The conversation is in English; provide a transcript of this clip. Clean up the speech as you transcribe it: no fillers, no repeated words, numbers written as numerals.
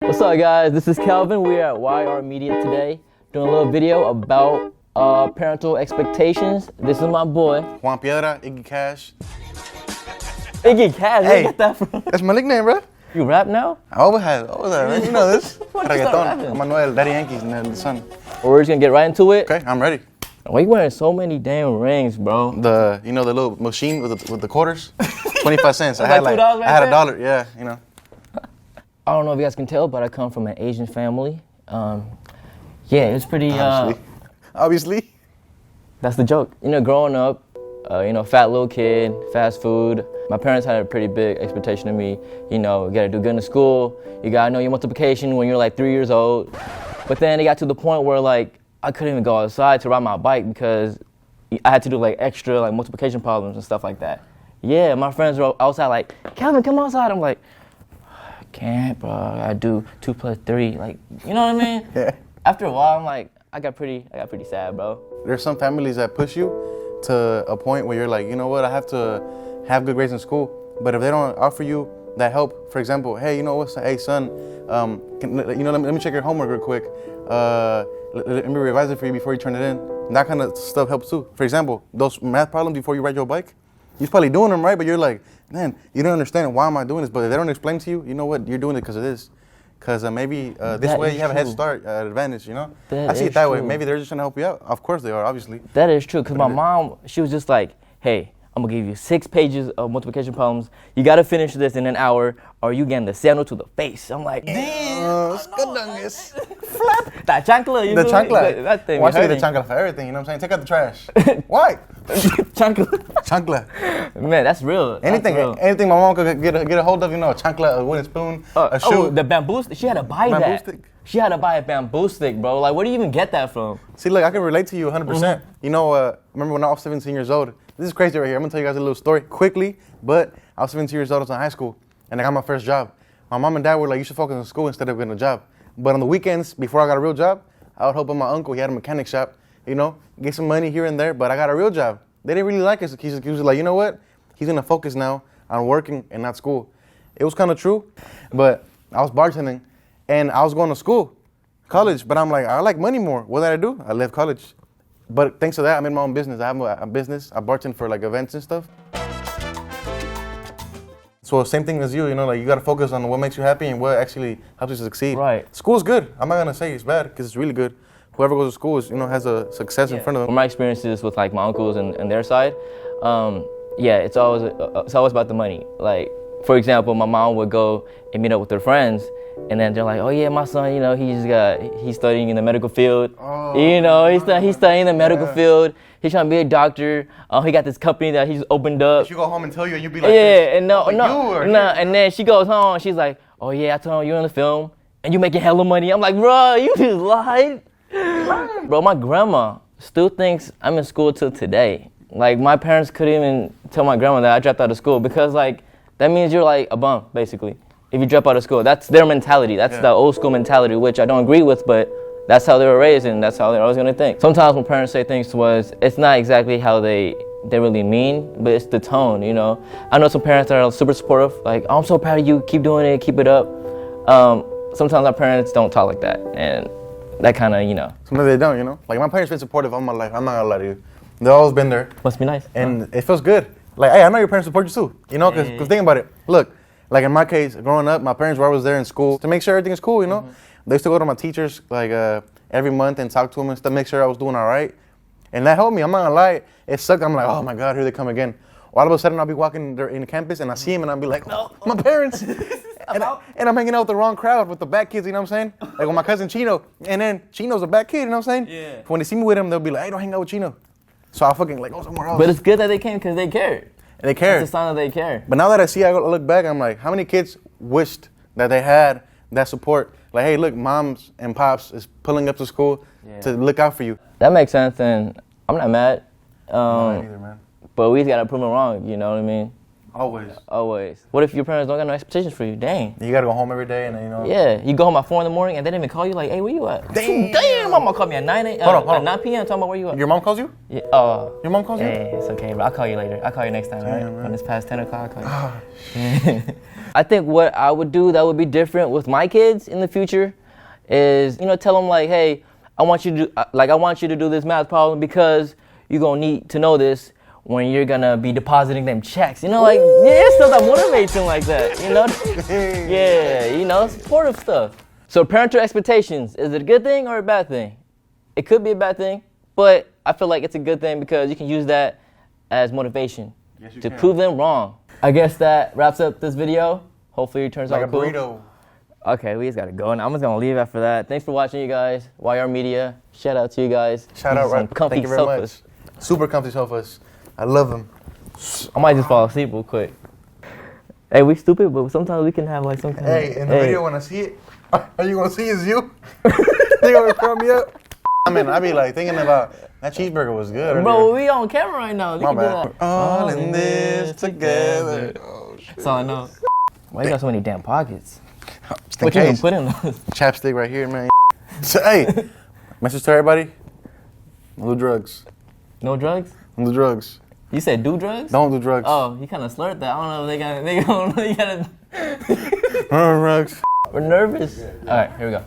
What's up, guys? This is Kelvin. We are at YR Media today doing a little video about parental expectations. This is my boy Juan Pierda, Iggy Cash. Iggy Cash. Where you get that from? That's my nickname, bro. You rap now? I always had, man. You know this. Why'd you start rapping? I'm Manuel, Daddy Yankees, and the son. Well, we're just gonna get right into it. Okay, I'm ready. Why you wearing so many damn rings, bro? The little machine with the quarters, 25 cents. I had like $2 right I had there? $1. Yeah, you know. I don't know if you guys can tell, but I come from an Asian family. Yeah, it's pretty. Obviously. That's the joke. You know, growing up, fat little kid, fast food. My parents had a pretty big expectation of me. You know, you gotta do good in school. You gotta know your multiplication when you're like 3 years old. But then it got to the point where like I couldn't even go outside to ride my bike because I had to do like extra like multiplication problems and stuff like that. Yeah, my friends were outside like, Calvin, come outside. I'm like, I can't, bro. I do 2 + 3. Like, you know what I mean? Yeah. After a while, I'm like, I got pretty sad, bro. There's some families that push you to a point where you're like, you know what, I have to have good grades in school. But if they don't offer you that help, for example, hey, you know what, hey son, let me check your homework real quick. Let me revise it for you before you turn it in. That kind of stuff helps too. For example, those math problems before you ride your bike, you're probably doing them right, but you're like, man, you don't understand why am I doing this? But if they don't explain to you, you know what, you're doing it because of this. Because maybe this way you have a head start, advantage, you know? I see it that way. Maybe they're just trying to help you out. Of course they are, obviously. That is true, because my mom, she was just like, hey, I'm going to give you 6 pages of multiplication problems. You got to finish this in an hour, or you getting the sandal to the face. I'm like, damn. Flap. That chancla, you know? The chancla. That thing. Why should the chancla for everything, you know what I'm saying? Take out the trash. Why? Chancla. Chancla. Man, that's real. Anything my mom could get a hold of, you know, a chancla, a wooden spoon, a shoe. Oh, the bamboo stick. She had to buy that. Bamboo stick? She had to buy a bamboo stick, bro. Like, where do you even get that from? See, look, I can relate to you 100%. You know, remember when I was 17 years old? This is crazy right here. I'm going to tell you guys a little story quickly, but I was 17 years old. I was in high school, and I got my first job. My mom and dad were like, you should focus on school instead of getting a job. But on the weekends, before I got a real job, I would help my uncle. He had a mechanic shop, you know, get some money here and there, but I got a real job. They didn't really like us. He was like, you know what? He's going to focus now on working and not school. It was kind of true, but I was bartending, and I was going to school, college, but I'm like, I like money more. What did I do? I left college. But thanks to that, I made my own business. I have a business. I bartend for like events and stuff. So same thing as you know, like you got to focus on what makes you happy and what actually helps you succeed. Right. School's good. I'm not going to say it's bad because it's really good. Whoever goes to school is, has a success in front of them. From my experiences with like my uncles and their side, it's always about the money. Like, for example, my mom would go and meet up with her friends, and then they're like, oh yeah, my son, he's studying in the medical field. Oh, He's studying in the medical field. He's trying to be a doctor. He got this company that he's opened up. She go home and tell you, and you be like, and then she goes home. She's like, oh yeah, I told him you're in the film, and you making hella money. I'm like, bro, you just lied. Bro, my grandma still thinks I'm in school till today. Like, my parents couldn't even tell my grandma that I dropped out of school because, like, that means you're, like, a bum, basically. If you drop out of school, that's their mentality. That's the old school mentality, which I don't agree with, but that's how they were raised, and that's how they're always gonna think. Sometimes when parents say things to us, it's not exactly how they really mean, but it's the tone, you know? I know some parents that are super supportive, like, oh, I'm so proud of you, keep doing it, keep it up. Sometimes our parents don't talk like that, and that kind of, Sometimes they don't, Like, my parents been supportive all my life. I'm not gonna lie to you. They've always been there. Must be nice. And it feels good. Like, hey, I know your parents support you too, because think about it. Look, like in my case, growing up, my parents were always there in school to make sure everything is cool, They used to go to my teachers, like, every month and talk to them and stuff, make sure I was doing all right. And that helped me. I'm not gonna lie. It sucked. I'm like, oh my God, here they come again. All of a sudden, I'll be walking in the campus and I see him and I'll be like, no, my parents. and I'm hanging out with the wrong crowd, with the bad kids, you know what I'm saying? Like with my cousin Chino. And then Chino's a bad kid, you know what I'm saying? Yeah. When they see me with him, they'll be like, hey, don't hang out with Chino. So I'll fucking like go somewhere else. But it's good that they came because they cared. They cared. It's a sign that they care. But now that I look back, I'm like, how many kids wished that they had that support? Like, hey, look, moms and pops is pulling up to school to look out for you. That makes sense, and I'm not mad. Not either, man. But we just gotta prove them wrong, you know what I mean? Always. What if your parents don't got no expectations for you? Dang. You gotta go home every day and then, Yeah, you go home at 4 in the morning and they didn't even call you like, hey, where you at? Damn, mama called me at 9 p.m. talking about where you at. Your mom calls you? Yeah. Your mom calls you? Hey, it's okay, bro. I'll call you later. I'll call you next time, alright? Man. When it's past 10 o'clock, I'll call you. I think what I would do that would be different with my kids in the future is, tell them like, hey, I want you to do this math problem because you're gonna need to know this when you're gonna be depositing them checks. Stuff that motivates them like that. Yeah, supportive stuff. So parental expectations, is it a good thing or a bad thing? It could be a bad thing, but I feel like it's a good thing because you can use that as motivation to prove them wrong. I guess that wraps up this video. Hopefully it turns out cool. Like a burrito. Okay, we just gotta go, and I'm just gonna leave after that. Thanks for watching, you guys. YR Media. Shout out to you guys. Shout out, right? Thank you very much. Super comfy sofas. I love them. I might just fall asleep real quick. Hey, we stupid, but sometimes we can have like some kind of... Hey, in the video when I see it, are you gonna see it's you? You gonna call me up? I mean, I be like thinking about that cheeseburger was good. Bro, we on camera right now. My bad. All in this together. Oh, shit. That's all I know. Why you got so many damn pockets? Just what you gonna put in those? Chapstick right here, man. So, hey, message to everybody. No drugs. No drugs? Don't do drugs. You said do drugs? Don't do drugs. Oh, you kind of slurred that. I don't know if they got. No drugs. We're nervous. All right, here we go.